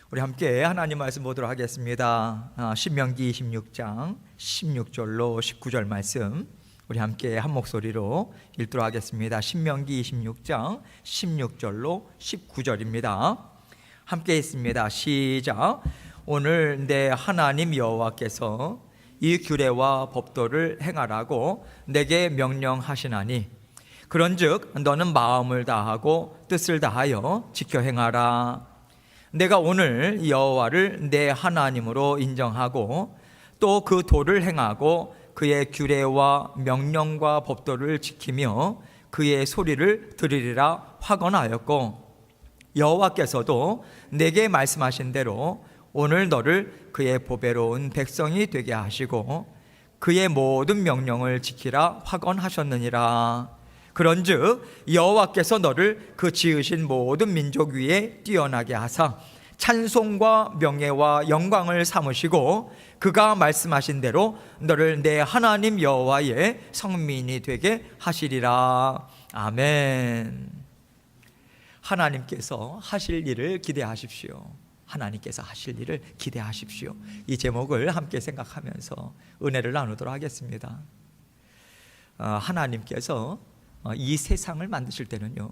우리 함께 하나님 말씀 보도록 하겠습니다. 신명기 26장 16절로 19절 말씀 우리 함께 한 목소리로 읽도록 하겠습니다. 신명기 26장 16절로 19절입니다. 함께 있습니다. 시작. 오늘 내 하나님 여호와께서 이 규례와 법도를 행하라고 내게 명령하시나니 그런즉 너는 마음을 다하고 뜻을 다하여 지켜 행하라. 내가 오늘 여호와를 내 하나님으로 인정하고 또 그 도를 행하고 그의 규례와 명령과 법도를 지키며 그의 소리를 들으리라 확언하였고 여호와께서도 내게 말씀하신 대로 오늘 너를 그의 보배로운 백성이 되게 하시고 그의 모든 명령을 지키라 확언하셨느니라. 그런즉 여호와께서 너를 그 지으신 모든 민족 위에 뛰어나게 하사 찬송과 명예와 영광을 삼으시고 그가 말씀하신 대로 너를 내 하나님 여호와의 성민이 되게 하시리라. 아멘. 하나님께서 하실 일을 기대하십시오. 하나님께서 하실 일을 기대하십시오. 이 제목을 함께 생각하면서 은혜를 나누도록 하겠습니다. 하나님께서 이 세상을 만드실 때는요,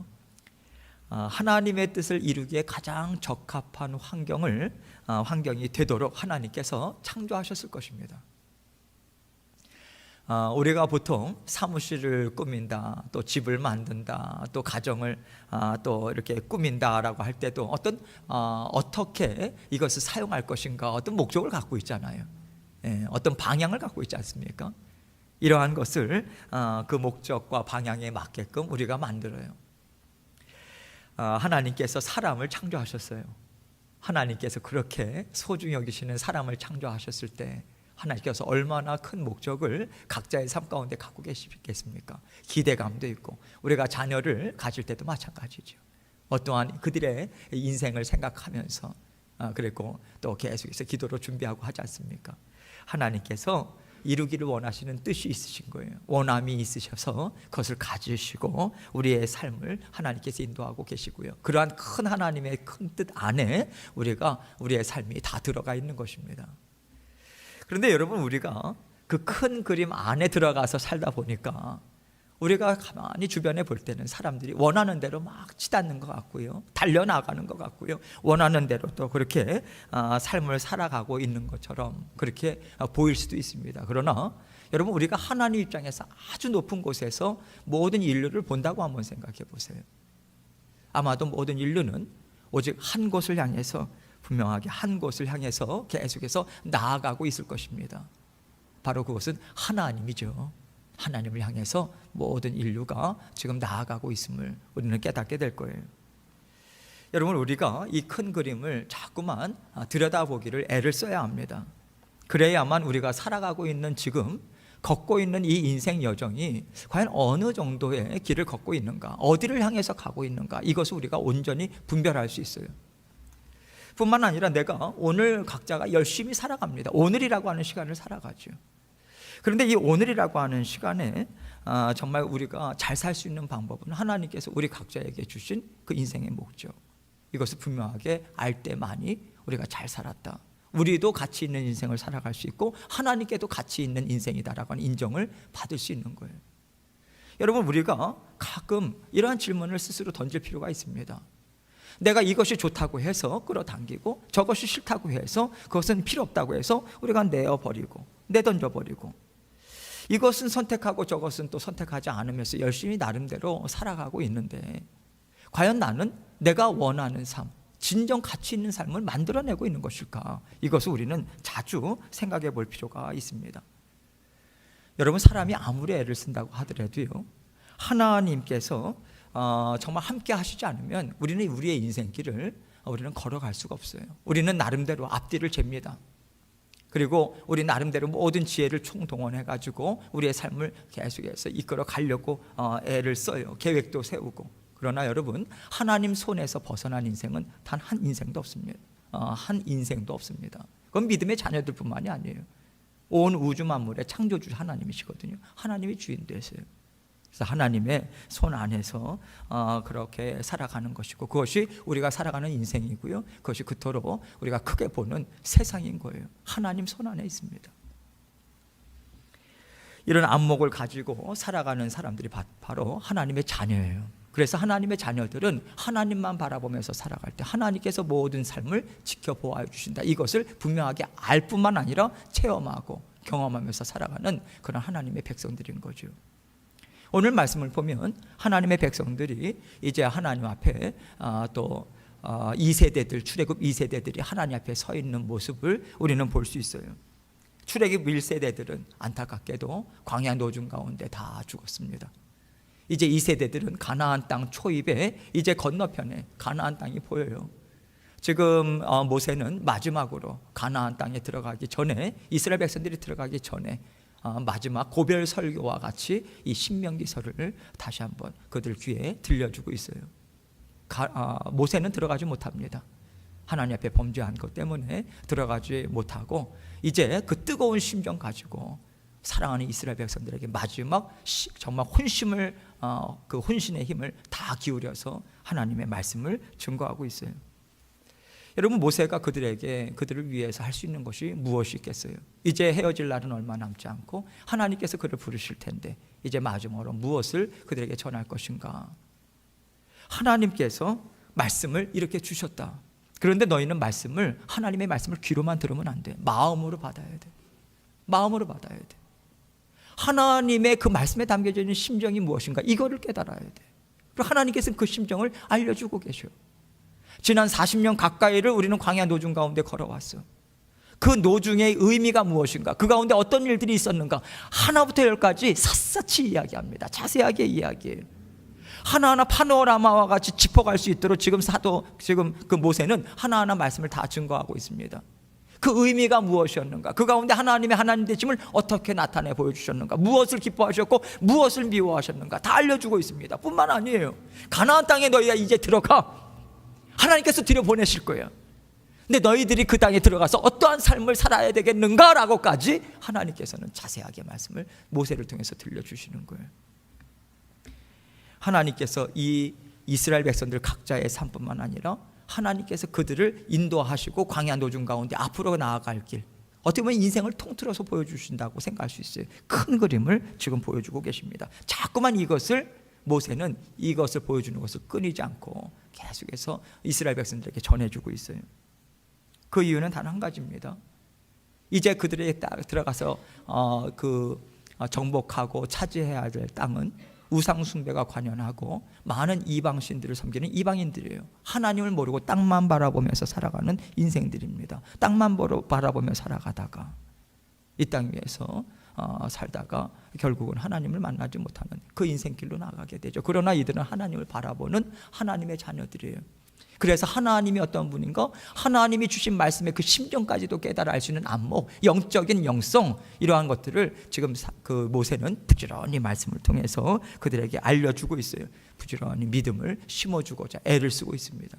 하나님의 뜻을 이루기에 가장 적합한 환경이 되도록 하나님께서 창조하셨을 것입니다. 우리가 보통 사무실을 꾸민다, 또 집을 만든다, 또 가정을 또 이렇게 꾸민다라고 할 때도 어떻게 이것을 사용할 것인가 어떤 목적을 갖고 있잖아요. 어떤 방향을 갖고 있지 않습니까? 이러한 것을 그 목적과 방향에 맞게끔 우리가 만들어요. 하나님께서 사람을 창조하셨어요. 하나님께서 그렇게 소중히 여기시는 사람을 창조하셨을 때 하나님께서 얼마나 큰 목적을 각자의 삶 가운데 갖고 계시겠습니까? 기대감도 있고, 우리가 자녀를 가질 때도 마찬가지죠. 어떠한 그들의 인생을 생각하면서 그랬고 또 계속해서 기도로 준비하고 하지 않습니까? 하나님께서 이루기를 원하시는 뜻이 있으신 거예요. 원함이 있으셔서 그것을 가지시고 우리의 삶을 하나님께서 인도하고 계시고요. 그러한 큰 하나님의 큰 뜻 안에 우리의 삶이 다 들어가 있는 것입니다. 그런데 여러분, 우리가 그 큰 그림 안에 들어가서 살다 보니까 우리가 가만히 주변에 볼 때는 사람들이 원하는 대로 막 치닫는 것 같고요, 달려나가는 것 같고요, 원하는 대로 또 그렇게 삶을 살아가고 있는 것처럼 그렇게 보일 수도 있습니다. 그러나 여러분, 우리가 하나님 입장에서 아주 높은 곳에서 모든 인류를 본다고 한번 생각해 보세요. 아마도 모든 인류는 오직 한 곳을 향해서, 분명하게 한 곳을 향해서 계속해서 나아가고 있을 것입니다. 바로 그것은 하나님이죠. 하나님을 향해서 모든 인류가 지금 나아가고 있음을 우리는 깨닫게 될 거예요. 여러분, 우리가 이 큰 그림을 자꾸만 들여다보기를 애를 써야 합니다. 그래야만 우리가 살아가고 있는 지금 걷고 있는 이 인생 여정이 과연 어느 정도의 길을 걷고 있는가, 어디를 향해서 가고 있는가, 이것을 우리가 온전히 분별할 수 있어요. 뿐만 아니라 내가 오늘 각자가 열심히 살아갑니다. 오늘이라고 하는 시간을 살아가죠. 그런데 이 오늘이라고 하는 시간에 정말 우리가 잘 살 수 있는 방법은 하나님께서 우리 각자에게 주신 그 인생의 목적, 이것을 분명하게 알 때만이 우리가 잘 살았다, 우리도 가치 있는 인생을 살아갈 수 있고 하나님께도 가치 있는 인생이다라고 하는 인정을 받을 수 있는 거예요. 여러분, 우리가 가끔 이러한 질문을 스스로 던질 필요가 있습니다. 내가 이것이 좋다고 해서 끌어당기고 저것이 싫다고 해서 그것은 필요 없다고 해서 우리가 내어버리고 내던져버리고, 이것은 선택하고 저것은 또 선택하지 않으면서 열심히 나름대로 살아가고 있는데 과연 나는 내가 원하는 삶, 진정 가치 있는 삶을 만들어내고 있는 것일까? 이것을 우리는 자주 생각해 볼 필요가 있습니다. 여러분, 사람이 아무리 애를 쓴다고 하더라도요, 하나님께서 정말 함께 하시지 않으면 우리는 우리의 인생길을 우리는 걸어갈 수가 없어요. 우리는 나름대로 앞뒤를 잽니다. 그리고 우리 나름대로 모든 지혜를 총동원해가지고 우리의 삶을 계속해서 이끌어 가려고 애를 써요. 계획도 세우고. 그러나 여러분, 하나님 손에서 벗어난 인생은 단 한 인생도 없습니다. 한 인생도 없습니다. 그건 믿음의 자녀들뿐만이 아니에요. 온 우주 만물의 창조주 하나님이시거든요. 하나님이 주인 되세요. 그래서 하나님의 손 안에서 그렇게 살아가는 것이고, 그것이 우리가 살아가는 인생이고요, 그것이 그토록 우리가 크게 보는 세상인 거예요. 하나님 손 안에 있습니다. 이런 안목을 가지고 살아가는 사람들이 바로 하나님의 자녀예요. 그래서 하나님의 자녀들은 하나님만 바라보면서 살아갈 때 하나님께서 모든 삶을 지켜보아 주신다, 이것을 분명하게 알 뿐만 아니라 체험하고 경험하면서 살아가는 그런 하나님의 백성들인 거죠. 오늘 말씀을 보면 하나님의 백성들이 이제 하나님 앞에 또 2세대들, 출애굽 2세대들이 하나님 앞에 서 있는 모습을 우리는 볼 수 있어요. 출애굽 1세대들은 안타깝게도 광야 노중 가운데 다 죽었습니다. 이제 2세대들은 가나안 땅 초입에 이제 건너편에 가나안 땅이 보여요. 지금 모세는 마지막으로 가나안 땅에 들어가기 전에, 이스라엘 백성들이 들어가기 전에 마지막 고별 설교와 같이 이 신명기서를 다시 한번 그들 귀에 들려주고 있어요. 모세는 들어가지 못합니다. 하나님 앞에 범죄한 것 때문에 들어가지 못하고 이제 그 뜨거운 심정 가지고 사랑하는 이스라엘 백성들에게 마지막 정말 혼심을, 그 혼신의 힘을 다 기울여서 하나님의 말씀을 증거하고 있어요. 여러분, 모세가 그들을 위해서 할 수 있는 것이 무엇이 있겠어요? 이제 헤어질 날은 얼마 남지 않고 하나님께서 그를 부르실 텐데 이제 마지막으로 무엇을 그들에게 전할 것인가? 하나님께서 말씀을 이렇게 주셨다. 그런데 너희는 하나님의 말씀을 귀로만 들으면 안 돼. 마음으로 받아야 돼. 마음으로 받아야 돼. 하나님의 그 말씀에 담겨져 있는 심정이 무엇인가, 이거를 깨달아야 돼. 그리고 하나님께서는 그 심정을 알려주고 계셔. 지난 40년 가까이를 우리는 광야 노중 가운데 걸어왔어. 그 노중의 의미가 무엇인가, 그 가운데 어떤 일들이 있었는가, 하나부터 열까지 샅샅이 이야기합니다. 자세하게 이야기해요. 하나하나 파노라마와 같이 짚어갈 수 있도록 지금 그 모세는 하나하나 말씀을 다 증거하고 있습니다. 그 의미가 무엇이었는가, 그 가운데 하나님의 하나님 되심을 어떻게 나타내 보여주셨는가, 무엇을 기뻐하셨고 무엇을 미워하셨는가 다 알려주고 있습니다. 뿐만 아니에요. 가나안 땅에 너희가 이제 들어가, 하나님께서 들여보내실 거예요. 근데 너희들이 그 땅에 들어가서 어떠한 삶을 살아야 되겠는가라고까지 하나님께서는 자세하게 말씀을 모세를 통해서 들려주시는 거예요. 하나님께서 이 이스라엘 백성들 각자의 삶뿐만 아니라 하나님께서 그들을 인도하시고 광야 노중 가운데 앞으로 나아갈 길, 어떻게 보면 인생을 통틀어서 보여주신다고 생각할 수 있어요. 큰 그림을 지금 보여주고 계십니다. 자꾸만 모세는 이것을 보여주는 것을 끊이지 않고 계속해서 이스라엘 백성들에게 전해주고 있어요. 그 이유는 단 한 가지입니다. 이제 그들에게 들어가서 정복하고 차지해야 될 땅은 우상 숭배가 관연하고 많은 이방신들을 섬기는 이방인들이에요. 하나님을 모르고 땅만 바라보면서 살아가는 인생들입니다. 땅만 바라보며 살아가다가 이 땅 위에서 살다가 결국은 하나님을 만나지 못하는 그 인생길로 나가게 되죠. 그러나 이들은 하나님을 바라보는 하나님의 자녀들이에요. 그래서 하나님이 어떤 분인가, 하나님이 주신 말씀의 그 심정까지도 깨달아 알 수 있는 안목, 영적인 영성, 이러한 것들을 지금 그 모세는 부지런히 말씀을 통해서 그들에게 알려주고 있어요. 부지런히 믿음을 심어주고자 애를 쓰고 있습니다.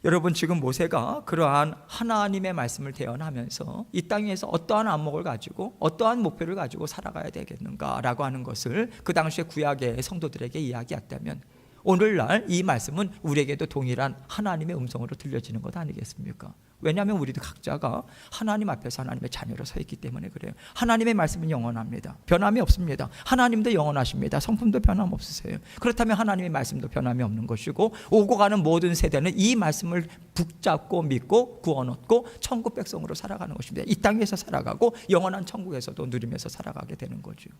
여러분, 지금 모세가 그러한 하나님의 말씀을 대언하면서 이 땅에서 어떠한 안목을 가지고 어떠한 목표를 가지고 살아가야 되겠는가라고 하는 것을 그 당시에 구약의 성도들에게 이야기했다면, 오늘날 이 말씀은 우리에게도 동일한 하나님의 음성으로 들려지는 것 아니겠습니까? 왜냐하면 우리도 각자가 하나님 앞에서 하나님의 자녀로 서 있기 때문에 그래요. 하나님의 말씀은 영원합니다. 변함이 없습니다. 하나님도 영원하십니다. 성품도 변함없으세요. 그렇다면 하나님의 말씀도 변함이 없는 것이고, 오고 가는 모든 세대는 이 말씀을 붙잡고 믿고 구원 얻고 천국 백성으로 살아가는 것입니다. 이 땅에서 살아가고 영원한 천국에서도 누리면서 살아가게 되는 거죠.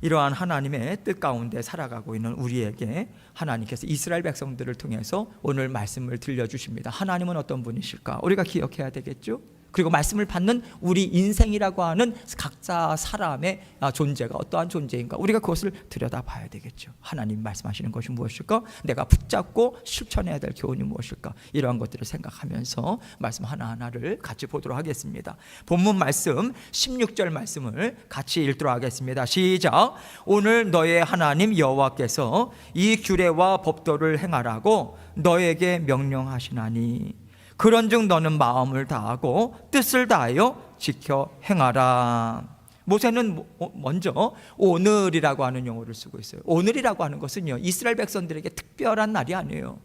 이러한 하나님의 뜻 가운데 살아가고 있는 우리에게 하나님께서 이스라엘 백성들을 통해서 오늘 말씀을 들려주십니다. 하나님은 어떤 분이실까? 우리가 기억해야 되겠죠? 그리고 말씀을 받는 우리 인생이라고 하는 각자 사람의 존재가 어떠한 존재인가, 우리가 그것을 들여다봐야 되겠죠. 하나님 말씀하시는 것이 무엇일까? 내가 붙잡고 실천해야 될 교훈이 무엇일까? 이러한 것들을 생각하면서 말씀 하나하나를 같이 보도록 하겠습니다. 본문 말씀 16절 말씀을 같이 읽도록 하겠습니다. 시작. 오늘 너의 하나님 여호와께서 이 규례와 법도를 행하라고 너에게 명령하시나니 그런즉 너는 마음을 다하고 뜻을 다하여 지켜 행하라. 모세는 먼저 오늘이라고 하는 용어를 쓰고 있어요. 오늘이라고 하는 것은요, 이스라엘 백성들에게 특별한 날이 아니에요.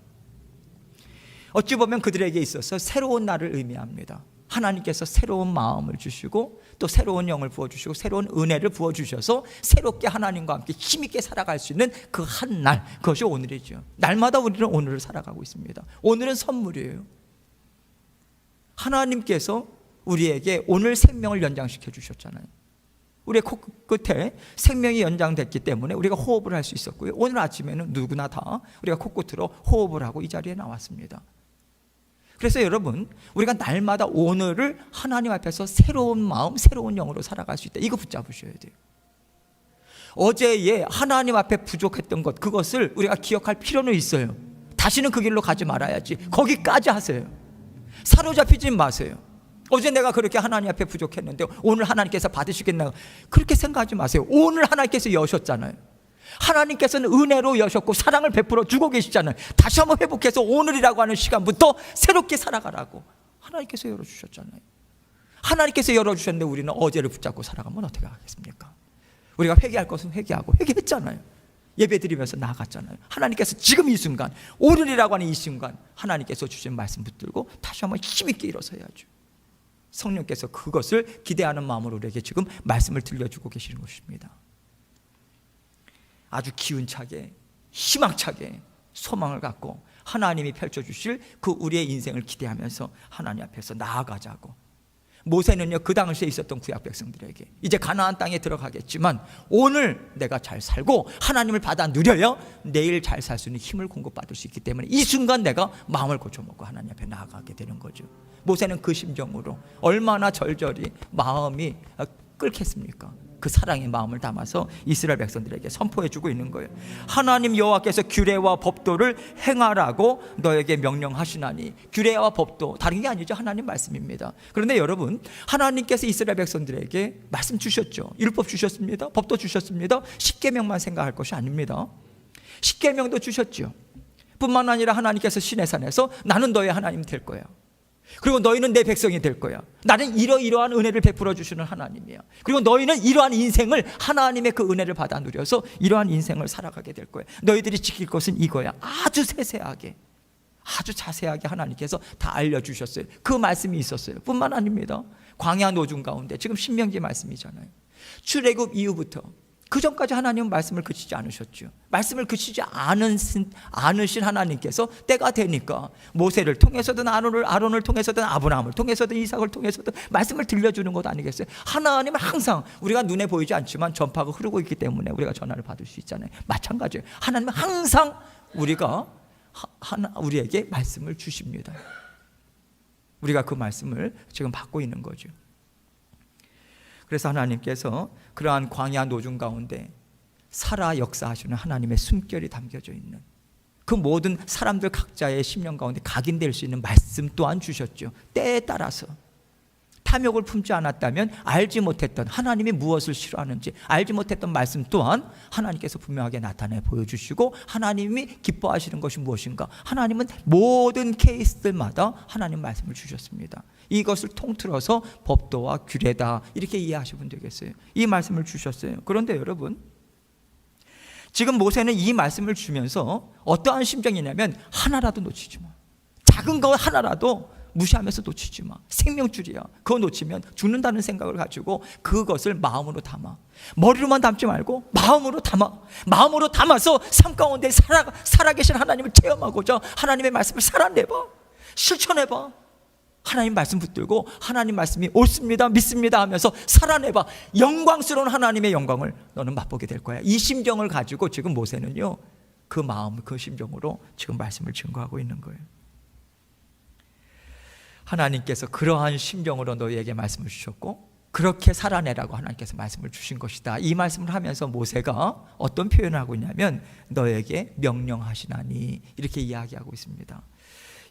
어찌 보면 그들에게 있어서 새로운 날을 의미합니다. 하나님께서 새로운 마음을 주시고 또 새로운 영을 부어주시고 새로운 은혜를 부어주셔서 새롭게 하나님과 함께 힘있게 살아갈 수 있는 그 한 날, 그것이 오늘이죠. 날마다 우리는 오늘을 살아가고 있습니다. 오늘은 선물이에요. 하나님께서 우리에게 오늘 생명을 연장시켜 주셨잖아요. 우리의 코끝에 생명이 연장됐기 때문에 우리가 호흡을 할 수 있었고요. 오늘 아침에는 누구나 다 우리가 코끝으로 호흡을 하고 이 자리에 나왔습니다. 그래서 여러분, 우리가 날마다 오늘을 하나님 앞에서 새로운 마음, 새로운 영으로 살아갈 수 있다. 이거 붙잡으셔야 돼요. 어제에 하나님 앞에 부족했던 것, 그것을 우리가 기억할 필요는 있어요. 다시는 그 길로 가지 말아야지. 거기까지 하세요. 사로잡히지 마세요. 어제 내가 그렇게 하나님 앞에 부족했는데 오늘 하나님께서 받으시겠나, 그렇게 생각하지 마세요. 오늘 하나님께서 여셨잖아요. 하나님께서는 은혜로 여셨고 사랑을 베풀어 주고 계시잖아요. 다시 한번 회복해서 오늘이라고 하는 시간부터 새롭게 살아가라고 하나님께서 열어주셨잖아요. 하나님께서 열어주셨는데 우리는 어제를 붙잡고 살아가면 어떻게 하겠습니까? 우리가 회개할 것은 회개하고 회개했잖아요. 예배 드리면서 나아갔잖아요. 하나님께서 지금 이 순간, 오늘이라고 하는 이 순간 하나님께서 주신 말씀 붙들고 다시 한번 힘있게 일어서야죠. 성령께서 그것을 기대하는 마음으로 우리에게 지금 말씀을 들려주고 계시는 것입니다. 아주 기운차게, 희망차게 소망을 갖고 하나님이 펼쳐주실 그 우리의 인생을 기대하면서 하나님 앞에서 나아가자고. 모세는요, 그 당시에 있었던 구약 백성들에게 이제 가나안 땅에 들어가겠지만 오늘 내가 잘 살고 하나님을 받아 누려야 내일 잘 살 수 있는 힘을 공급받을 수 있기 때문에 이 순간 내가 마음을 고쳐먹고 하나님 앞에 나아가게 되는 거죠. 모세는 그 심정으로 얼마나 절절히 마음이 끓겠습니까? 그 사랑의 마음을 담아서 이스라엘 백성들에게 선포해주고 있는 거예요. 하나님 여호와께서 규례와 법도를 행하라고 너에게 명령하시나니. 규례와 법도 다른 게 아니죠. 하나님 말씀입니다. 그런데 여러분, 하나님께서 이스라엘 백성들에게 말씀 주셨죠. 율법 주셨습니다. 법도 주셨습니다. 십계명만 생각할 것이 아닙니다. 십계명도 주셨죠. 뿐만 아니라 하나님께서 시내산에서 나는 너의 하나님 될 거야. 그리고 너희는 내 백성이 될 거야. 나는 이러이러한 은혜를 베풀어 주시는 하나님이야. 그리고 너희는 이러한 인생을, 하나님의 그 은혜를 받아 누려서 이러한 인생을 살아가게 될 거야. 너희들이 지킬 것은 이거야. 아주 세세하게, 아주 자세하게 하나님께서 다 알려주셨어요. 그 말씀이 있었어요. 뿐만 아닙니다. 광야 노중 가운데, 지금 신명기 말씀이잖아요. 출애굽 이후부터 그 전까지 하나님은 말씀을 그치지 않으셨죠. 말씀을 그치지 않으신 하나님께서 때가 되니까 모세를 통해서든 아론을 통해서든 아브라함을 통해서든 이삭을 통해서든 말씀을 들려주는 것 아니겠어요? 하나님은 항상 우리가 눈에 보이지 않지만 전파가 흐르고 있기 때문에 우리가 전화를 받을 수 있잖아요. 마찬가지예요. 하나님은 항상 우리에게 말씀을 주십니다. 우리가 그 말씀을 지금 받고 있는 거죠. 그래서 하나님께서 그러한 광야 노중 가운데 살아 역사하시는 하나님의 숨결이 담겨져 있는 그 모든 사람들 각자의 심령 가운데 각인될 수 있는 말씀 또한 주셨죠. 때에 따라서 탐욕을 품지 않았다면 알지 못했던 하나님이 무엇을 싫어하는지 알지 못했던 말씀 또한 하나님께서 분명하게 나타내 보여주시고, 하나님이 기뻐하시는 것이 무엇인가, 하나님은 모든 케이스들마다 하나님 말씀을 주셨습니다. 이것을 통틀어서 법도와 규례다, 이렇게 이해하시면 되겠어요. 이 말씀을 주셨어요. 그런데 여러분, 지금 모세는 이 말씀을 주면서 어떠한 심정이냐면 하나라도 놓치지 마. 작은 거 하나라도 무시하면서 놓치지 마. 생명줄이야. 그거 놓치면 죽는다는 생각을 가지고 그것을 마음으로 담아. 머리로만 담지 말고 마음으로 담아. 마음으로 담아서 삶 가운데 살아계신 하나님을 체험하고자 하나님의 말씀을 살아내봐. 실천해봐. 하나님 말씀 붙들고 하나님 말씀이 옳습니다, 믿습니다 하면서 살아내봐. 영광스러운 하나님의 영광을 너는 맛보게 될 거야. 이 심정을 가지고 지금 모세는요, 그 마음, 그 심정으로 지금 말씀을 증거하고 있는 거예요. 하나님께서 그러한 심정으로 너희에게 말씀을 주셨고 그렇게 살아내라고 하나님께서 말씀을 주신 것이다. 이 말씀을 하면서 모세가 어떤 표현을 하고 있냐면 너에게 명령하시나니, 이렇게 이야기하고 있습니다.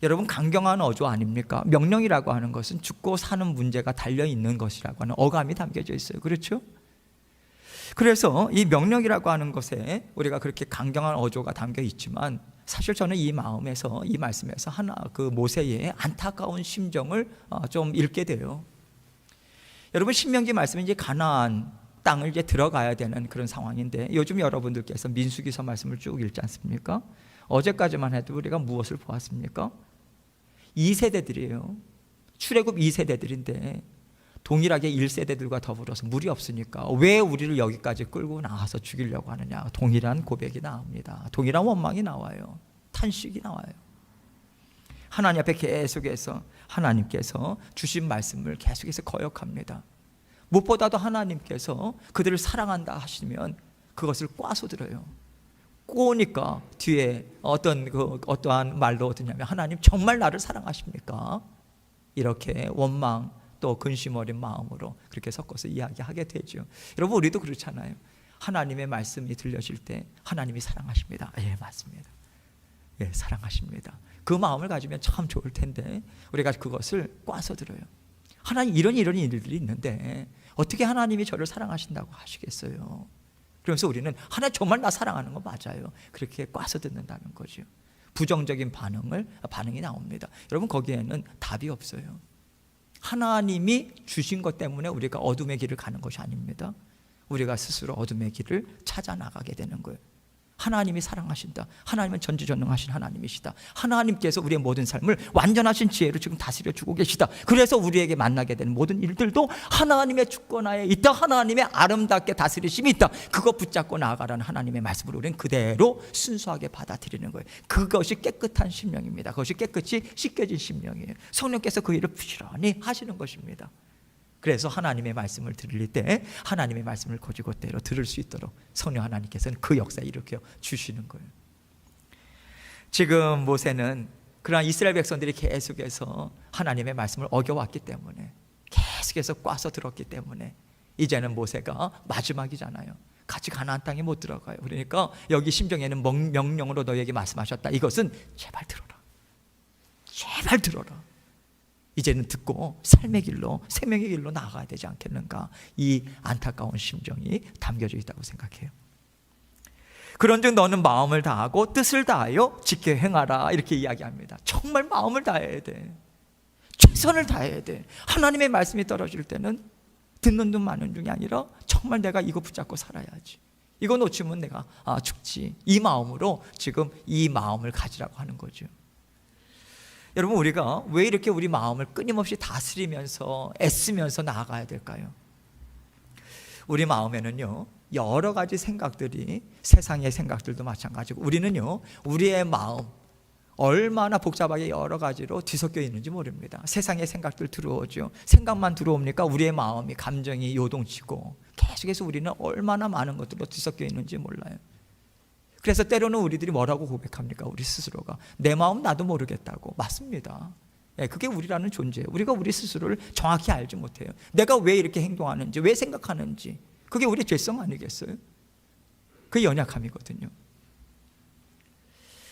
여러분, 강경한 어조 아닙니까? 명령이라고 하는 것은 죽고 사는 문제가 달려있는 것이라고 하는 어감이 담겨져 있어요. 그렇죠? 그래서 이 명령이라고 하는 것에 우리가 그렇게 강경한 어조가 담겨 있지만 사실 저는 이 마음에서, 이 말씀에서 그 모세의 안타까운 심정을 좀 읽게 돼요. 여러분 신명기 말씀은 이제 가나안 땅을 이제 들어가야 되는 그런 상황인데, 요즘 여러분들께서 민수기서 말씀을 쭉 읽지 않습니까? 어제까지만 해도 우리가 무엇을 보았습니까? 2세대들이에요. 출애굽 2세대들인데 동일하게 1세대들과 더불어서 물이 없으니까 왜 우리를 여기까지 끌고 나와서 죽이려고 하느냐. 동일한 고백이 나옵니다. 동일한 원망이 나와요. 탄식이 나와요. 하나님 앞에 계속해서 하나님께서 주신 말씀을 계속해서 거역합니다. 무엇보다도 하나님께서 그들을 사랑한다 하시면 그것을 꽈서 들어요. 꼬니까 뒤에 어떠한 말로 듣냐면, 하나님 정말 나를 사랑하십니까? 이렇게 원망 또 근심 어린 마음으로 그렇게 섞어서 이야기하게 되죠. 여러분, 우리도 그렇잖아요. 하나님의 말씀이 들려질 때 하나님이 사랑하십니다. 예, 맞습니다. 예, 사랑하십니다. 그 마음을 가지면 참 좋을 텐데 우리가 그것을 꽈서 들어요. 하나님 이런 일들이 있는데 어떻게 하나님이 저를 사랑하신다고 하시겠어요? 그러면서 우리는 하나님 정말 나 사랑하는 거 맞아요, 그렇게 꽈서 듣는다는 거죠. 부정적인 반응이 나옵니다. 여러분, 거기에는 답이 없어요. 하나님이 주신 것 때문에 우리가 어둠의 길을 가는 것이 아닙니다. 우리가 스스로 어둠의 길을 찾아 나가게 되는 거예요. 하나님이 사랑하신다. 하나님은 전지전능하신 하나님이시다. 하나님께서 우리의 모든 삶을 완전하신 지혜로 지금 다스려 주고 계시다. 그래서 우리에게 만나게 되는 모든 일들도 하나님의 주권하에 있다. 하나님의 아름답게 다스리심이 있다. 그거 붙잡고 나아가라는 하나님의 말씀을 우리는 그대로 순수하게 받아들이는 거예요. 그것이 깨끗한 심령입니다. 그것이 깨끗이 씻겨진 심령이에요. 성령께서 그 일을 부지런히 하시는 것입니다. 그래서 하나님의 말씀을 들을 때 하나님의 말씀을 곧이곧대로 들을 수 있도록 성령 하나님께서는 그 역사에 일으켜 주시는 거예요. 지금 모세는 그러한 이스라엘 백성들이 계속해서 하나님의 말씀을 어겨왔기 때문에, 계속해서 꽈서 들었기 때문에 이제는 모세가 마지막이잖아요. 같이 가나안 땅에 못 들어가요. 그러니까 여기 심정에는 명령으로 너에게 말씀하셨다. 이것은 제발 들어라. 제발 들어라. 이제는 듣고 삶의 길로, 생명의 길로 나아가야 되지 않겠는가. 이 안타까운 심정이 담겨져 있다고 생각해요. 그런즉 너는 마음을 다하고 뜻을 다하여 지켜 행하라, 이렇게 이야기합니다. 정말 마음을 다해야 돼. 최선을 다해야 돼. 하나님의 말씀이 떨어질 때는 듣는 둥 마는 둥이 아니라 정말 내가 이거 붙잡고 살아야지. 이거 놓치면 내가 죽지. 이 마음으로 지금 이 마음을 가지라고 하는 거죠. 여러분, 우리가 왜 이렇게 우리 마음을 끊임없이 다스리면서 애쓰면서 나아가야 될까요? 우리 마음에는요, 여러 가지 생각들이, 세상의 생각들도 마찬가지고, 우리는요, 우리의 마음 얼마나 복잡하게 여러 가지로 뒤섞여 있는지 모릅니다. 세상의 생각들 들어오죠. 생각만 들어옵니까? 우리의 마음이, 감정이 요동치고 계속해서 우리는 얼마나 많은 것들로 뒤섞여 있는지 몰라요. 그래서 때로는 우리들이 뭐라고 고백합니까? 우리 스스로가 내 마음 나도 모르겠다고. 맞습니다. 그게 우리라는 존재예요. 우리가 우리 스스로를 정확히 알지 못해요. 내가 왜 이렇게 행동하는지, 왜 생각하는지. 그게 우리의 죄성 아니겠어요? 그게 연약함이거든요.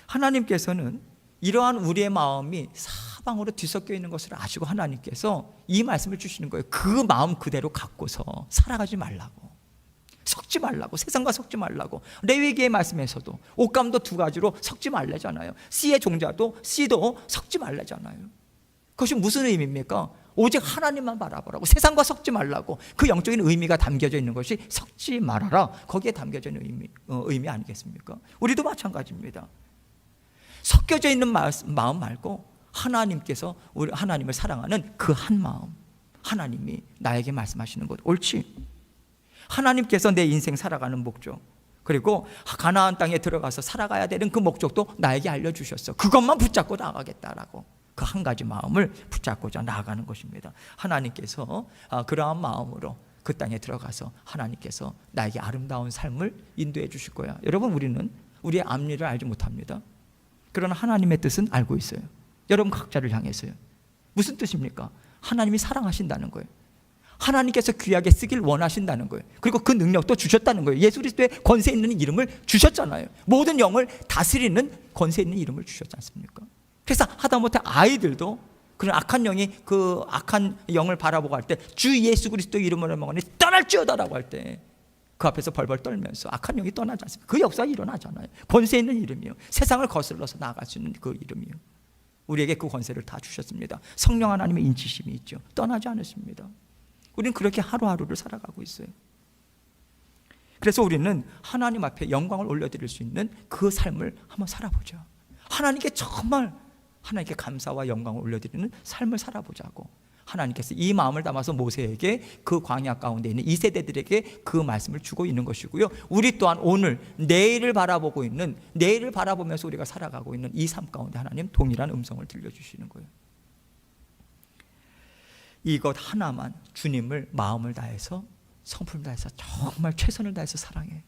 하나님께서는 이러한 우리의 마음이 사방으로 뒤섞여 있는 것을 아시고 하나님께서 이 말씀을 주시는 거예요. 그 마음 그대로 갖고서 살아가지 말라고. 섞지 말라고. 세상과 섞지 말라고. 레위기의 말씀에서도 옷감도 두 가지로 섞지 말래잖아요. 씨의 종자도 씨도 섞지 말래잖아요. 그것이 무슨 의미입니까? 오직 하나님만 바라보라고. 세상과 섞지 말라고. 그 영적인 의미가 담겨져 있는 것이 섞지 말아라. 거기에 담겨져 있는 의미 아니겠습니까? 우리도 마찬가지입니다. 섞여져 있는 마음 말고 하나님께서 우리 하나님을 사랑하는 그 한 마음, 하나님이 나에게 말씀하시는 것, 옳지? 하나님께서 내 인생 살아가는 목적, 그리고 가나안 땅에 들어가서 살아가야 되는 그 목적도 나에게 알려주셨어. 그것만 붙잡고 나가겠다라고, 그 한 가지 마음을 붙잡고자 나아가는 것입니다. 하나님께서 그러한 마음으로 그 땅에 들어가서 하나님께서 나에게 아름다운 삶을 인도해 주실 거야. 여러분, 우리는 우리의 앞일을 알지 못합니다. 그러나 하나님의 뜻은 알고 있어요. 여러분 각자를 향해서요. 무슨 뜻입니까? 하나님이 사랑하신다는 거예요. 하나님께서 귀하게 쓰길 원하신다는 거예요. 그리고 그 능력도 주셨다는 거예요. 예수 그리스도의 권세 있는 이름을 주셨잖아요. 모든 영을 다스리는 권세 있는 이름을 주셨지 않습니까? 그래서 하다못해 아이들도 그런 악한 영이 그 악한 영을 바라보고 할 때 주 예수 그리스도 이름으로 명하니 떠날지어다라고 할 때 그 앞에서 벌벌 떨면서 악한 영이 떠나지 않습니까? 그 역사가 일어나잖아요. 권세 있는 이름이요. 세상을 거슬러서 나아갈 수 있는 그 이름이요. 우리에게 그 권세를 다 주셨습니다. 성령 하나님의 인치심이 있죠. 떠나지 않으십니다. 우리는 그렇게 하루하루를 살아가고 있어요. 그래서 우리는 하나님 앞에 영광을 올려드릴 수 있는 그 삶을 한번 살아보죠. 하나님께 정말 하나님께 감사와 영광을 올려드리는 삶을 살아보자고 하나님께서 이 마음을 담아서 모세에게 그 광야 가운데 있는 이 세대들에게 그 말씀을 주고 있는 것이고요. 우리 또한 오늘 내일을 바라보고 있는, 내일을 바라보면서 우리가 살아가고 있는 이 삶 가운데 하나님 동일한 음성을 들려주시는 거예요. 이것 하나만 주님을 마음을 다해서 성품을 다해서 정말 최선을 다해서 사랑해.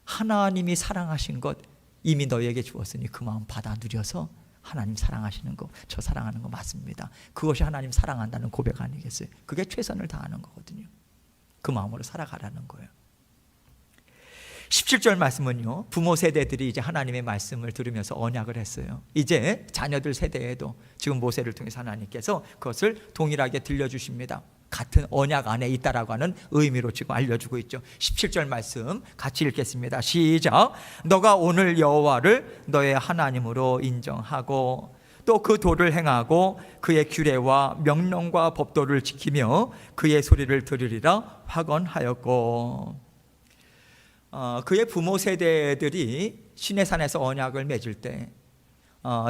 하나님이 사랑하신 것 이미 너희에게 주었으니 그 마음 받아 누려서 하나님 사랑하시는 거, 저 사랑하는 거 맞습니다. 그것이 하나님 사랑한다는 고백 아니겠어요? 그게 최선을 다하는 거거든요. 그 마음으로 살아가라는 거예요. 17절 말씀은요, 부모 세대들이 이제 하나님의 말씀을 들으면서 언약을 했어요. 이제 자녀들 세대에도 지금 모세를 통해서 하나님께서 그것을 동일하게 들려주십니다. 같은 언약 안에 있다라고 하는 의미로 지금 알려주고 있죠. 17절 말씀 같이 읽겠습니다. 시작. 너가 오늘 여호와를 너의 하나님으로 인정하고 또 그 도를 행하고 그의 규례와 명령과 법도를 지키며 그의 소리를 들으리라 확언하였고, 그의 부모 세대들이 시내산에서 언약을 맺을 때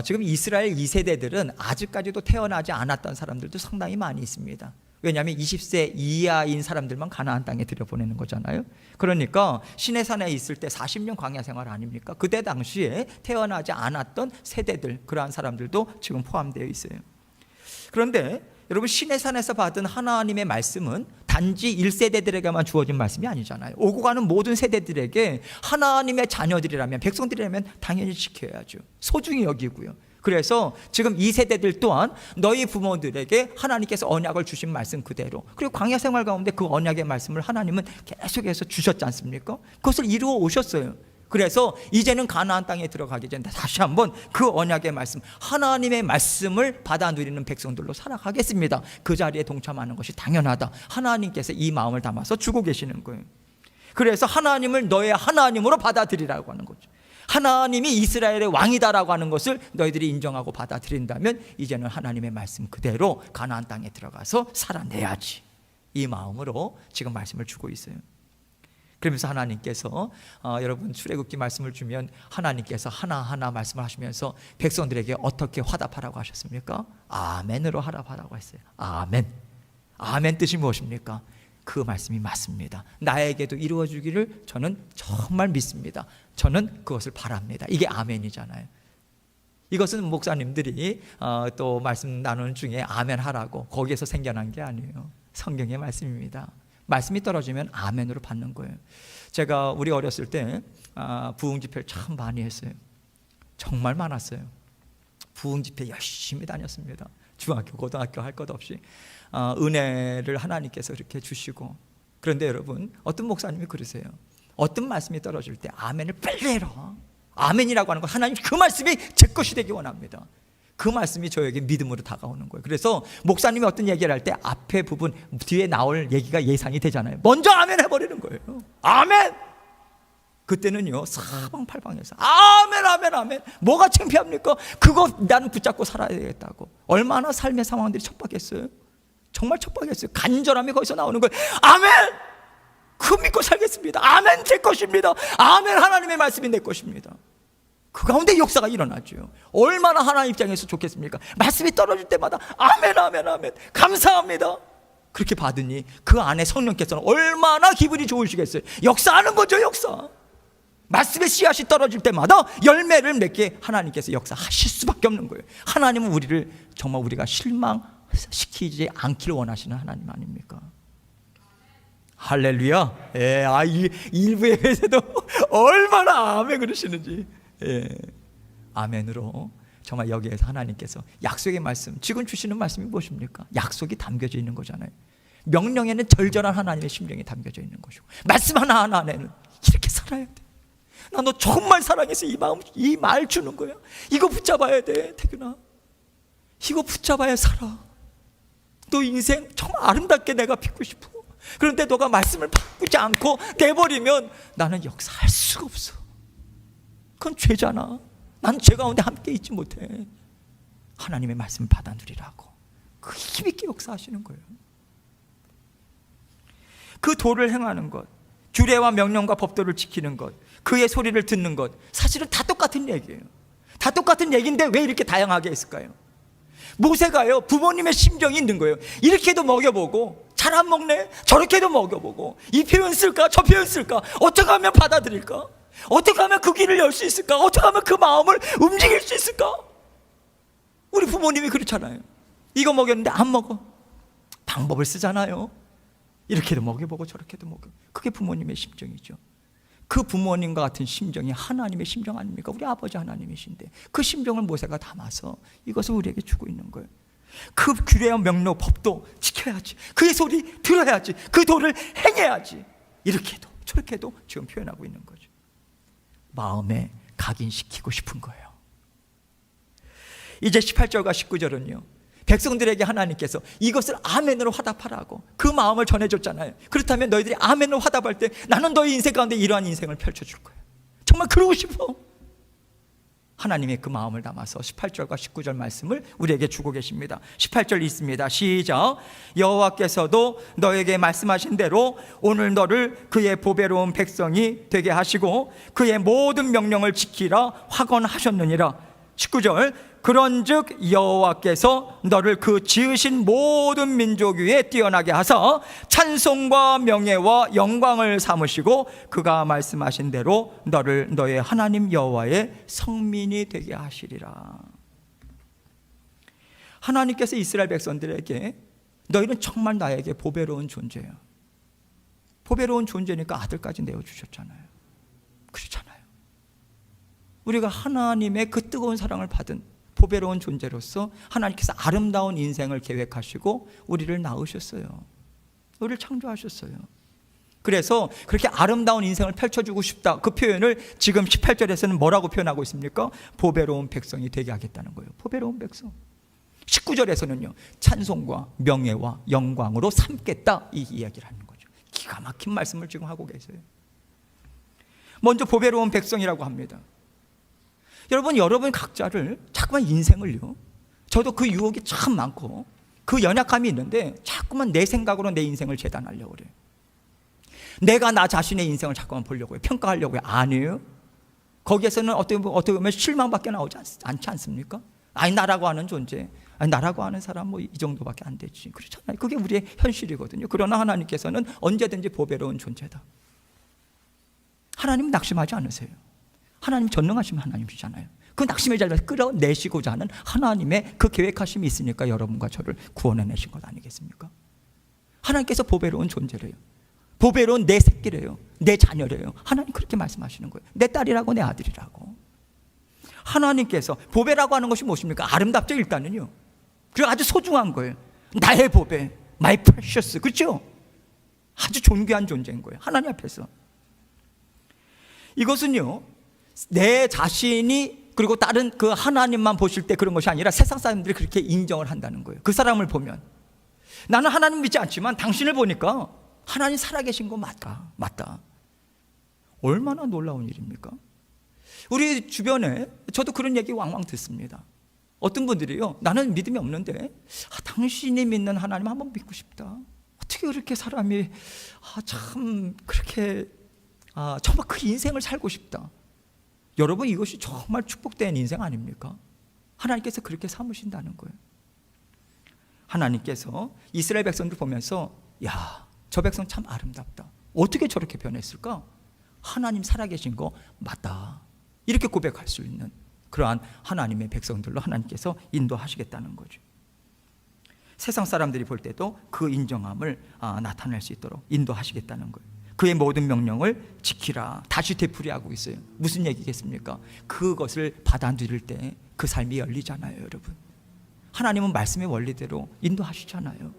지금 이스라엘 2세대들은 아직까지도 태어나지 않았던 사람들도 상당히 많이 있습니다. 왜냐하면 20세 이하인 사람들만 가나안 땅에 들여보내는 거잖아요. 그러니까 시내산에 있을 때 40년 광야 생활 아닙니까? 그때 당시에 태어나지 않았던 세대들, 그러한 사람들도 지금 포함되어 있어요. 그런데 여러분, 시내산에서 받은 하나님의 말씀은 단지 1세대들에게만 주어진 말씀이 아니잖아요. 오고 가는 모든 세대들에게 하나님의 자녀들이라면, 백성들이라면 당연히 지켜야죠. 소중히 여기고요. 그래서 지금 이 세대들 또한 너희 부모들에게 하나님께서 언약을 주신 말씀 그대로, 그리고 광야 생활 가운데 그 언약의 말씀을 하나님은 계속해서 주셨지 않습니까? 그것을 이루어 오셨어요. 그래서 이제는 가나안 땅에 들어가기 전에 다시 한번 그 언약의 말씀, 하나님의 말씀을 받아 누리는 백성들로 살아가겠습니다. 그 자리에 동참하는 것이 당연하다. 하나님께서 이 마음을 담아서 주고 계시는 거예요. 그래서 하나님을 너의 하나님으로 받아들이라고 하는 거죠. 하나님이 이스라엘의 왕이다라고 하는 것을 너희들이 인정하고 받아들인다면 이제는 하나님의 말씀 그대로 가나안 땅에 들어가서 살아내야지. 이 마음으로 지금 말씀을 주고 있어요. 그러면서 하나님께서 여러분, 출애굽기 말씀을 주면 하나님께서 하나하나 말씀을 하시면서 백성들에게 어떻게 화답하라고 하셨습니까? 아멘으로 화답하라고 했어요. 아멘. 아멘 뜻이 무엇입니까? 그 말씀이 맞습니다. 나에게도 이루어지기를 저는 정말 믿습니다. 저는 그것을 바랍니다. 이게 아멘이잖아요. 이것은 목사님들이 또 말씀 나누는 중에 아멘 하라고 거기에서 생겨난 게 아니에요. 성경의 말씀입니다. 말씀이 떨어지면 아멘으로 받는 거예요. 제가 우리 어렸을 때 부흥 집회를 참 많이 했어요. 정말 많았어요. 부흥 집회 열심히 다녔습니다. 중학교, 고등학교 할 것 없이 은혜를 하나님께서 이렇게 주시고. 그런데 여러분, 어떤 목사님이 그러세요. 어떤 말씀이 떨어질 때 아멘을 빨리 해라. 아멘이라고 하는 건 하나님 그 말씀이 제 것이 되기 원합니다. 그 말씀이 저에게 믿음으로 다가오는 거예요. 그래서 목사님이 어떤 얘기를 할 때 앞에 부분, 뒤에 나올 얘기가 예상이 되잖아요. 먼저 아멘 해버리는 거예요. 아멘! 그때는요, 사방팔방에서 아멘 아멘 아멘. 뭐가 창피합니까? 그거 나는 붙잡고 살아야 되겠다고. 얼마나 삶의 상황들이 척박했어요. 정말 척박했어요. 간절함이 거기서 나오는 거예요. 아멘! 그 믿고 살겠습니다. 아멘, 제 것입니다. 아멘, 하나님의 말씀이 내 것입니다. 그 가운데 역사가 일어나죠. 얼마나 하나님 입장에서 좋겠습니까? 말씀이 떨어질 때마다 아멘 아멘 아멘, 감사합니다. 그렇게 받으니 그 안에 성령께서는 얼마나 기분이 좋으시겠어요. 역사하는 거죠. 역사. 말씀의 씨앗이 떨어질 때마다 열매를 맺게 하나님께서 역사하실 수밖에 없는 거예요. 하나님은 우리를 정말 우리가 실망시키지 않기를 원하시는 하나님 아닙니까? 할렐루야. 예, 일부 예배에서도 얼마나 아멘 그러시는지. 예, 아멘으로 정말 여기에서 하나님께서 약속의 말씀, 지금 주시는 말씀이 무엇입니까? 약속이 담겨져 있는 거잖아요. 명령에는 절절한 하나님의 심령이 담겨져 있는 것이고, 말씀 하나하나 안에는 이렇게 살아야 돼. 나 너 정말 사랑해서 이 말 주는 거야. 이거 붙잡아야 돼, 태균아. 이거 붙잡아야 살아. 너 인생 정말 아름답게 내가 빚고 싶어. 그런데 너가 말씀을 바꾸지 않고 내버리면 나는 역사할 수가 없어. 그건 죄잖아. 난 죄 가운데 함께 있지 못해. 하나님의 말씀을 받아 누리라고 그 힘있게 역사하시는 거예요. 그 도를 행하는 것, 규례와 명령과 법도를 지키는 것, 그의 소리를 듣는 것, 사실은 다 똑같은 얘기예요. 다 똑같은 얘기인데 왜 이렇게 다양하게 했을까요? 모세가요, 부모님의 심정이 있는 거예요. 이렇게도 먹여보고 잘 안 먹네, 저렇게도 먹여보고 이 표현 쓸까 저 표현 쓸까, 어떻게 하면 받아들일까, 어떻게 하면 그 길을 열 수 있을까, 어떻게 하면 그 마음을 움직일 수 있을까. 우리 부모님이 그렇잖아요. 이거 먹였는데 안 먹어, 방법을 쓰잖아요. 이렇게도 먹여보고 저렇게도 먹여. 그게 부모님의 심정이죠. 그 부모님과 같은 심정이 하나님의 심정 아닙니까? 우리 아버지 하나님이신데 그 심정을 모세가 담아서 이것을 우리에게 주고 있는 거예요. 그 규례와 명령 법도 지켜야지, 그의 소리 들어야지, 그 도를 행해야지, 이렇게도 저렇게도 지금 표현하고 있는 거죠. 마음에 각인시키고 싶은 거예요. 이제 18절과 19절은요, 백성들에게 하나님께서 이것을 아멘으로 화답하라고 그 마음을 전해줬잖아요. 그렇다면 너희들이 아멘으로 화답할 때 나는 너희 인생 가운데 이러한 인생을 펼쳐줄 거야. 정말 그러고 싶어. 하나님의 그 마음을 담아서 18절과 19절 말씀을 우리에게 주고 계십니다. 18절 있습니다. 시작. 여호와께서도 너에게 말씀하신 대로 오늘 너를 그의 보배로운 백성이 되게 하시고 그의 모든 명령을 지키라 확언하셨느니라. 19절. 그런즉 여호와께서 너를 그 지으신 모든 민족 위에 뛰어나게 하사 찬송과 명예와 영광을 삼으시고 그가 말씀하신 대로 너를 너의 하나님 여호와의 성민이 되게 하시리라. 하나님께서 이스라엘 백성들에게 너희는 정말 나에게 보배로운 존재예요. 보배로운 존재니까 아들까지 내어주셨잖아요. 그렇잖아요. 우리가 하나님의 그 뜨거운 사랑을 받은 보배로운 존재로서 하나님께서 아름다운 인생을 계획하시고 우리를 낳으셨어요. 우리를 창조하셨어요. 그래서 그렇게 아름다운 인생을 펼쳐주고 싶다, 그 표현을 지금 18절에서는 뭐라고 표현하고 있습니까? 보배로운 백성이 되게 하겠다는 거예요. 보배로운 백성. 19절에서는요, 찬송과 명예와 영광으로 삼겠다, 이 이야기를 하는 거죠. 기가 막힌 말씀을 지금 하고 계세요. 먼저 보배로운 백성이라고 합니다. 여러분 각자를 자꾸만 인생을요, 저도 그 유혹이 참 많고 그 연약함이 있는데 자꾸만 내 생각으로 내 인생을 재단하려고 그래요. 내가 나 자신의 인생을 자꾸만 보려고 해요. 평가하려고 해요. 아니에요. 거기에서는 어떻게 보면 실망밖에 나오지 않지 않습니까? 아니 나라고 하는 존재, 아니 나라고 하는 사람 뭐 이 정도밖에 안 되지, 그렇잖아요. 그게 우리의 현실이거든요. 그러나 하나님께서는 언제든지 보배로운 존재다. 하나님은 낙심하지 않으세요. 하나님 전능하신 하나님이시잖아요. 그 낙심의 자리에서 끌어내시고자 하는 하나님의 그 계획하심이 있으니까 여러분과 저를 구원해내신 것 아니겠습니까? 하나님께서 보배로운 존재래요. 보배로운 내 새끼래요. 내 자녀래요. 하나님 그렇게 말씀하시는 거예요. 내 딸이라고 내 아들이라고. 하나님께서 보배라고 하는 것이 무엇입니까? 아름답죠, 일단은요. 그리고 아주 소중한 거예요. 나의 보배, my precious, 그렇죠? 아주 존귀한 존재인 거예요, 하나님 앞에서. 이것은요, 내 자신이 그리고 다른 그 하나님만 보실 때 그런 것이 아니라 세상 사람들이 그렇게 인정을 한다는 거예요. 그 사람을 보면 나는 하나님 믿지 않지만 당신을 보니까 하나님 살아계신 거 맞다. 얼마나 놀라운 일입니까? 우리 주변에 저도 그런 얘기 왕왕 듣습니다. 어떤 분들이요, 나는 믿음이 없는데 당신이 믿는 하나님 한번 믿고 싶다. 어떻게 그렇게 사람이 참 그렇게 정말 그 인생을 살고 싶다. 여러분, 이것이 정말 축복된 인생 아닙니까? 하나님께서 그렇게 삼으신다는 거예요. 하나님께서 이스라엘 백성들 보면서 야, 저 백성 참 아름답다. 어떻게 저렇게 변했을까? 하나님 살아계신 거 맞다. 이렇게 고백할 수 있는 그러한 하나님의 백성들로 하나님께서 인도하시겠다는 거죠. 세상 사람들이 볼 때도 그 인정함을 나타낼 수 있도록 인도하시겠다는 거예요. 그의 모든 명령을 지키라. 다시 되풀이하고 있어요. 무슨 얘기겠습니까? 그것을 받아 들일 때 그 삶이 열리잖아요, 여러분. 하나님은 말씀의 원리대로 인도하시잖아요.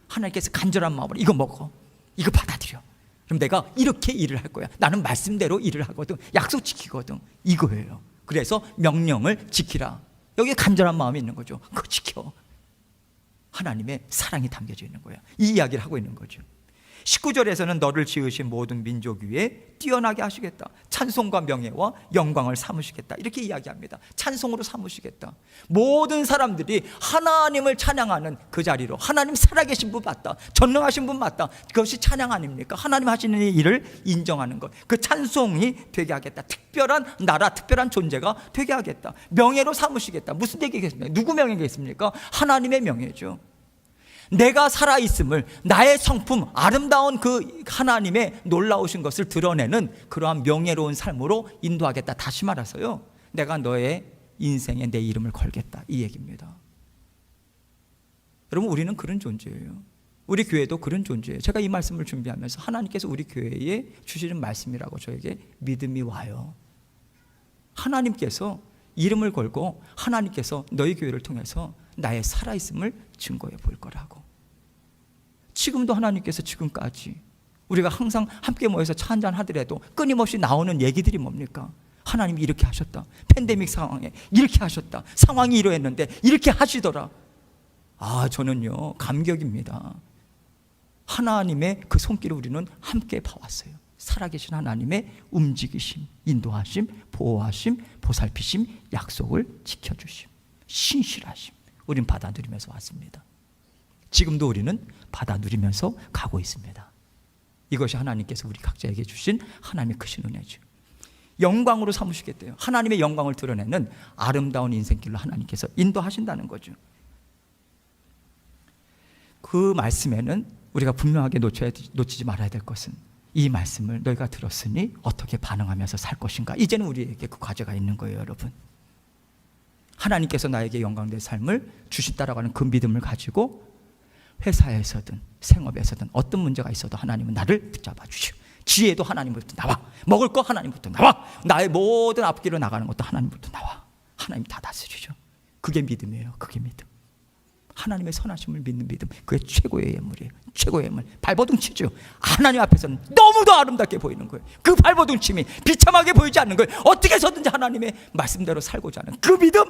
하나님께서 간절한 마음으로 이거 먹어, 이거 받아들여. 그럼 내가 이렇게 일을 할 거야. 나는 말씀대로 일을 하거든. 약속 지키거든. 이거예요. 그래서 명령을 지키라. 여기에 간절한 마음이 있는 거죠. 그거 지켜. 하나님의 사랑이 담겨져 있는 거야. 이 이야기를 하고 있는 거죠. 19절에서는 너를 지으신 모든 민족 위에 뛰어나게 하시겠다. 찬송과 명예와 영광을 삼으시겠다. 이렇게 이야기합니다. 찬송으로 삼으시겠다. 모든 사람들이 하나님을 찬양하는 그 자리로, 하나님 살아계신 분 맞다, 전능하신 분 맞다, 그것이 찬양 아닙니까? 하나님 하시는 일을 인정하는 것, 그 찬송이 되게 하겠다. 특별한 나라, 특별한 존재가 되게 하겠다. 명예로 삼으시겠다. 무슨 얘기겠습니까? 누구 명예겠습니까? 하나님의 명예죠. 내가 살아있음을, 나의 성품, 아름다운 그 하나님의 놀라우신 것을 드러내는 그러한 명예로운 삶으로 인도하겠다. 다시 말해서요, 내가 너의 인생에 내 이름을 걸겠다, 이 얘기입니다. 여러분, 우리는 그런 존재예요. 우리 교회도 그런 존재예요. 제가 이 말씀을 준비하면서 하나님께서 우리 교회에 주시는 말씀이라고 저에게 믿음이 와요. 하나님께서 이름을 걸고 하나님께서 너희 교회를 통해서 나의 살아있음을 증거해 볼 거라고. 지금도 하나님께서 지금까지 우리가 항상 함께 모여서 차 한잔 하더라도 끊임없이 나오는 얘기들이 뭡니까? 하나님이 이렇게 하셨다, 팬데믹 상황에 이렇게 하셨다, 상황이 이러했는데 이렇게 하시더라. 저는요 감격입니다. 하나님의 그 손길을 우리는 함께 봐왔어요. 살아계신 하나님의 움직이심, 인도하심, 보호하심, 보살피심, 약속을 지켜주심, 신실하심, 우린 받아들이면서 왔습니다. 지금도 우리는 받아들이면서 가고 있습니다. 이것이 하나님께서 우리 각자에게 주신 하나님의 크신 은혜죠. 영광으로 삼으시겠대요. 하나님의 영광을 드러내는 아름다운 인생길로 하나님께서 인도하신다는 거죠. 그 말씀에는 우리가 분명하게 놓치지 말아야 될 것은, 이 말씀을 너희가 들었으니 어떻게 반응하면서 살 것인가. 이제는 우리에게 그 과제가 있는 거예요, 여러분. 하나님께서 나에게 영광된 삶을 주신다라고 하는 그 믿음을 가지고 회사에서든 생업에서든 어떤 문제가 있어도 하나님은 나를 붙잡아 주시오. 지혜도 하나님부터 나와, 먹을 거 하나님부터 나와, 나의 모든 앞길로 나가는 것도 하나님부터 나와. 하나님 다 다스리죠. 그게 믿음이에요. 그게 믿음. 하나님의 선하심을 믿는 믿음, 그게 최고의 예물이에요. 최고의 예물. 발버둥치죠. 하나님 앞에서는 너무도 아름답게 보이는 거예요. 그 발버둥침이 비참하게 보이지 않는 거예요. 어떻게 해서든지 하나님의 말씀대로 살고자 하는 그 믿음,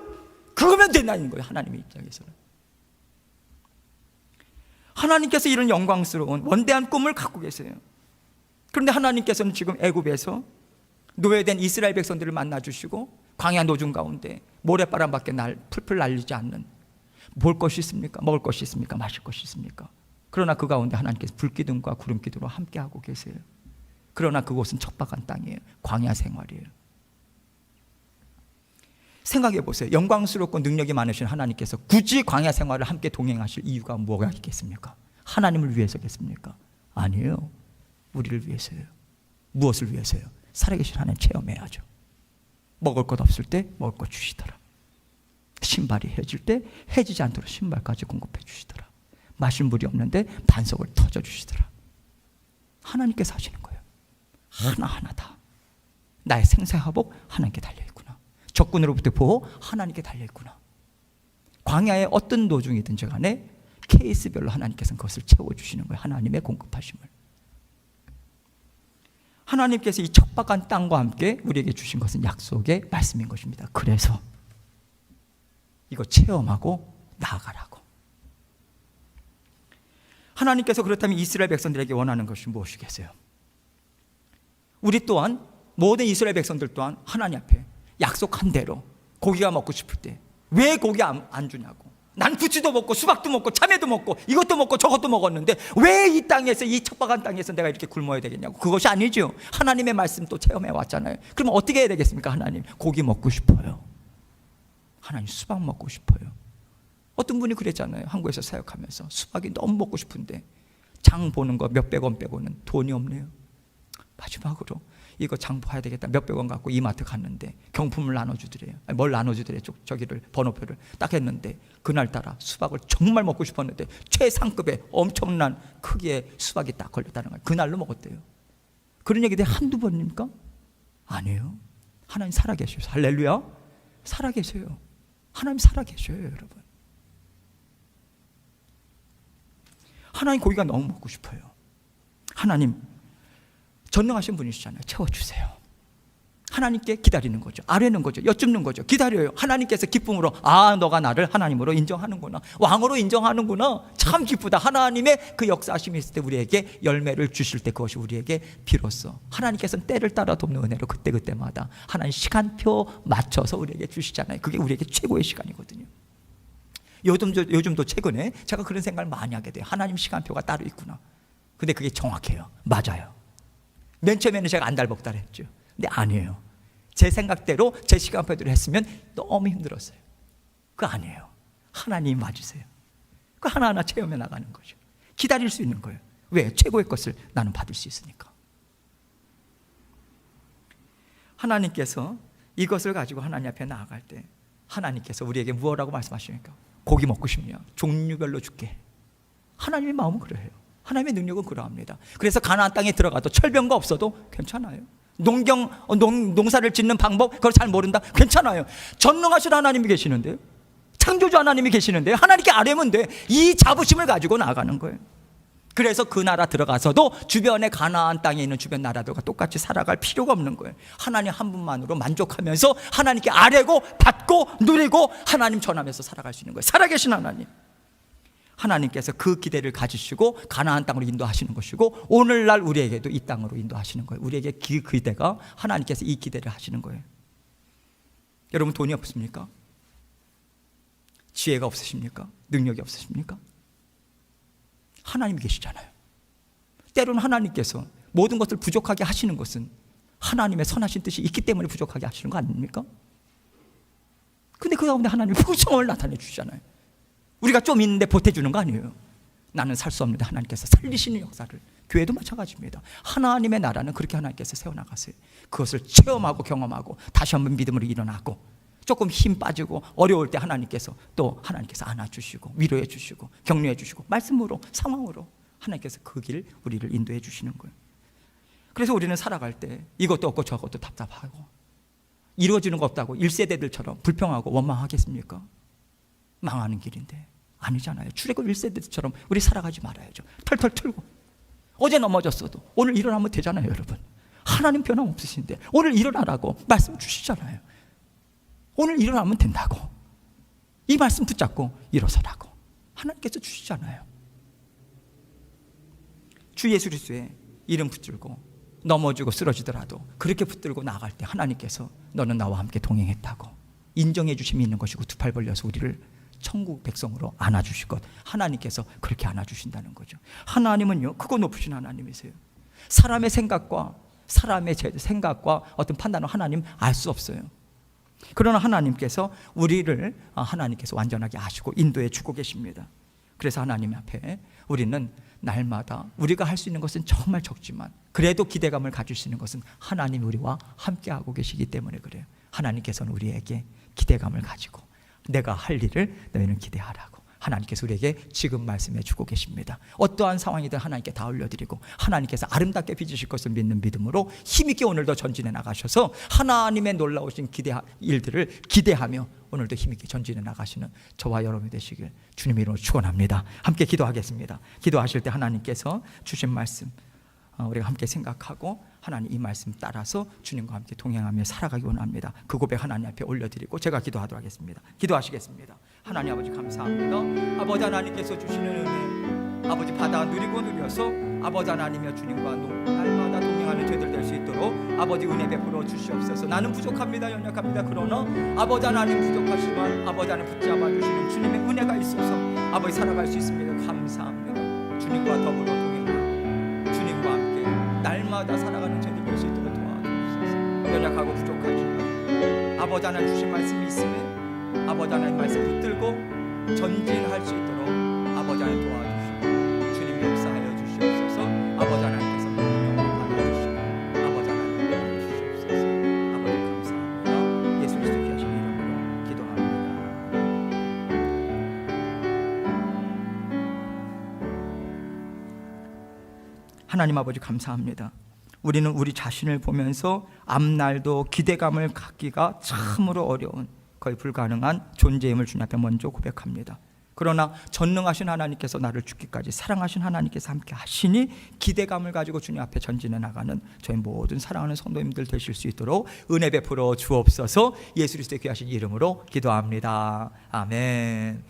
그거면 된다는 거예요. 하나님의 입장에서는. 하나님께서 이런 영광스러운 원대한 꿈을 갖고 계세요. 그런데 하나님께서는 지금 애굽에서 노예된 이스라엘 백성들을 만나주시고 광야 노중 가운데 모래바람밖에 풀풀 날리지 않는, 볼 것이 있습니까? 먹을 것이 있습니까? 마실 것이 있습니까? 그러나 그 가운데 하나님께서 불기둥과 구름기둥으로 함께하고 계세요. 그러나 그곳은 척박한 땅이에요. 광야 생활이에요. 생각해 보세요. 영광스럽고 능력이 많으신 하나님께서 굳이 광야 생활을 함께 동행하실 이유가 뭐가 있겠습니까? 하나님을 위해서겠습니까? 아니에요. 우리를 위해서예요. 무엇을 위해서요? 살아계신 하나님 체험해야죠. 먹을 것 없을 때 먹을 것 주시더라. 신발이 해질 때 해지지 않도록 신발까지 공급해 주시더라. 마실 물이 없는데 반석을 터져 주시더라. 하나님께서 하시는 거예요. 하나하나 다. 나의 생사화복 하나님께 달려있구나. 적군으로부터 보호 하나님께 달려있구나. 광야의 어떤 노중이든지 간에 케이스별로 하나님께서는 그것을 채워주시는 거예요. 하나님의 공급하심을. 하나님께서 이 척박한 땅과 함께 우리에게 주신 것은 약속의 말씀인 것입니다. 그래서 이거 체험하고 나아가라고. 하나님께서 그렇다면 이스라엘 백성들에게 원하는 것이 무엇이겠어요? 우리 또한, 모든 이스라엘 백성들 또한 하나님 앞에 약속한 대로 고기가 먹고 싶을 때 왜 고기 안 주냐고. 난 부추도 먹고 수박도 먹고 참외도 먹고 이것도 먹고 저것도 먹었는데 왜 이 땅에서, 이 척박한 땅에서 내가 이렇게 굶어야 되겠냐고. 그것이 아니죠. 하나님의 말씀 또 체험해 왔잖아요. 그럼 어떻게 해야 되겠습니까? 하나님, 고기 먹고 싶어요. 하나님, 수박 먹고 싶어요. 어떤 분이 그랬잖아요. 한국에서 사역하면서 수박이 너무 먹고 싶은데 장 보는 거 몇백 원 빼고는 돈이 없네요. 마지막으로 이거 장 봐야 되겠다, 몇백 원 갖고 이마트 갔는데 경품을 나눠주더래요. 뭘 나눠주더래요. 저기를 번호표를 딱 했는데 그날따라 수박을 정말 먹고 싶었는데 최상급의 엄청난 크기의 수박이 딱 걸렸다는 거예요. 그날로 먹었대요. 그런 얘기들이 한두 번입니까? 아니에요. 하나님 살아계셔요. 할렐루야. 살아계셔요. 하나님 살아계셔요, 여러분. 하나님 고기가 너무 먹고 싶어요. 하나님 전능하신 분이시잖아요. 채워주세요. 하나님께 기다리는 거죠. 아뢰는 거죠. 여쭙는 거죠. 기다려요. 하나님께서 기쁨으로 너가 나를 하나님으로 인정하는구나, 왕으로 인정하는구나, 참 기쁘다. 하나님의 그 역사하심이 있을 때 우리에게 열매를 주실 때 그것이 우리에게 비로소 하나님께서는 때를 따라 돕는 은혜로 그때그때마다 하나님 시간표 맞춰서 우리에게 주시잖아요. 그게 우리에게 최고의 시간이거든요. 요즘도 최근에 제가 그런 생각을 많이 하게 돼요. 하나님 시간표가 따로 있구나. 근데 그게 정확해요. 맞아요. 맨 처음에는 제가 안달복달 했죠. 근데 아니에요. 제 생각대로 제 시간표대로 했으면 너무 힘들었어요. 그거 아니에요. 하나님 맞으세요. 그 하나하나 체험해 나가는 거죠. 기다릴 수 있는 거예요. 왜? 최고의 것을 나는 받을 수 있으니까. 하나님께서 이것을 가지고 하나님 앞에 나아갈 때 하나님께서 우리에게 무엇라고 말씀하십니까? 고기 먹고 싶냐? 종류별로 줄게. 하나님의 마음은 그래요. 하나님의 능력은 그러합니다. 그래서 가나안 땅에 들어가도 철병가 없어도 괜찮아요. 농사를 짓는 방법 그걸 잘 모른다? 괜찮아요. 전능하신 하나님이 계시는데요. 창조주 하나님이 계시는데요. 하나님께 아뢰면 돼. 이 자부심을 가지고 나아가는 거예요. 그래서 그 나라 들어가서도 주변에 가나안 땅에 있는 주변 나라들과 똑같이 살아갈 필요가 없는 거예요. 하나님 한 분만으로 만족하면서 하나님께 아뢰고 받고 누리고 하나님 전하면서 살아갈 수 있는 거예요. 살아계신 하나님. 하나님께서 그 기대를 가지시고 가나안 땅으로 인도하시는 것이고 오늘날 우리에게도 이 땅으로 인도하시는 거예요. 우리에게 그 기대가 하나님께서 이 기대를 하시는 거예요. 여러분 돈이 없습니까? 지혜가 없으십니까? 능력이 없으십니까? 하나님이 계시잖아요. 때로는 하나님께서 모든 것을 부족하게 하시는 것은 하나님의 선하신 뜻이 있기 때문에 부족하게 하시는 거 아닙니까? 근데 그 가운데 하나님이 풍성을 나타내 주시잖아요. 우리가 좀 있는데 보태주는 거 아니에요. 나는 살 수 없는데 하나님께서 살리시는 역사를. 교회도 마찬가지입니다. 하나님의 나라는 그렇게 하나님께서 세워나가세요. 그것을 체험하고 경험하고 다시 한번 믿음으로 일어나고 조금 힘 빠지고 어려울 때 하나님께서 안아주시고 위로해 주시고 격려해 주시고 말씀으로 상황으로 하나님께서 그 길 우리를 인도해 주시는 거예요. 그래서 우리는 살아갈 때 이것도 없고 저것도 답답하고 이루어지는 거 없다고 1세대들처럼 불평하고 원망하겠습니까? 망하는 길인데 아니잖아요. 출애굽 1세대처럼 우리 살아가지 말아야죠. 털털 털고 어제 넘어졌어도 오늘 일어나면 되잖아요. 여러분 하나님 변함없으신데 오늘 일어나라고 말씀 주시잖아요. 오늘 일어나면 된다고 이 말씀 붙잡고 일어서라고 하나님께서 주시잖아요. 주 예수 그리스도의 이름 붙들고 넘어지고 쓰러지더라도 그렇게 붙들고 나아갈 때 하나님께서 너는 나와 함께 동행했다고 인정해 주심이 있는 것이고 두 팔 벌려서 우리를 천국 백성으로 안아주실 것 하나님께서 그렇게 안아주신다는 거죠. 하나님은요 크고 높으신 하나님이세요. 사람의 생각과 어떤 판단은 하나님 알 수 없어요. 그러나 하나님께서 우리를 하나님께서 완전하게 아시고 인도해 주고 계십니다. 그래서 하나님 앞에 우리는 날마다 우리가 할 수 있는 것은 정말 적지만 그래도 기대감을 가질 수 있는 것은 하나님이 우리와 함께하고 계시기 때문에 그래요. 하나님께서는 우리에게 기대감을 가지고 내가 할 일을 너희는 기대하라고 하나님께서 우리에게 지금 말씀해 주고 계십니다. 어떠한 상황이든 하나님께 다 올려드리고 하나님께서 아름답게 빚으실 것을 믿는 믿음으로 힘있게 오늘도 전진해 나가셔서 하나님의 놀라우신 일들을 기대하며 오늘도 힘있게 전진해 나가시는 저와 여러분이 되시길 주님의 이름으로 축원합니다. 함께 기도하겠습니다. 기도하실 때 하나님께서 주신 말씀 우리가 함께 생각하고 하나님 이 말씀 따라서 주님과 함께 동행하며 살아가기 원합니다. 그 고백 하나님 앞에 올려드리고 제가 기도하도록 하겠습니다. 기도하시겠습니다. 하나님 아버지 감사합니다. 아버지 하나님께서 주시는 은혜 아버지 받아 누리고 누려서 아버지 하나님이여 주님과 날마다 동행하는 저희들 될 수 있도록 아버지 은혜 베풀어 주시옵소서. 나는 부족합니다. 연약합니다. 그러나 아버지 하나님 부족하시지만 아버지 하나님 붙잡아 주시는 주님의 은혜가 있어서 아버지 살아갈 수 있습니다. 감사합니다. 주님과 더불어 동행하고 주님과 함께 날마다 살아가는 저희들 될 수 있도록 도와주옵소서. 연약하고 부족하지만 아버지 하나님 주신 말씀이 있으면 아버지 하나님 말씀 붙들고 전진할 수 있도록 아버지 하나님 도와주시고 주님 역사하여 주시옵소서. 아버지 하나님께서 영광 받아주시고 아버지 하나님 도와주시옵소서. 아버지 감사합니다. 예수 그리스도 귀하신 이름으로 기도합니다. 하나님 아버지 감사합니다. 우리는 우리 자신을 보면서 앞날도 기대감을 갖기가 참으로 어려운 거의 불가능한 존재임을 주님 앞에 먼저 고백합니다. 그러나 전능하신 하나님께서 나를 죽기까지 사랑하신 하나님께서 함께 하시니 기대감을 가지고 주님 앞에 전진해 나가는 저희 모든 사랑하는 성도님들 되실 수 있도록 은혜 베풀어 주옵소서. 예수 그리스도의 귀하신 이름으로 기도합니다. 아멘.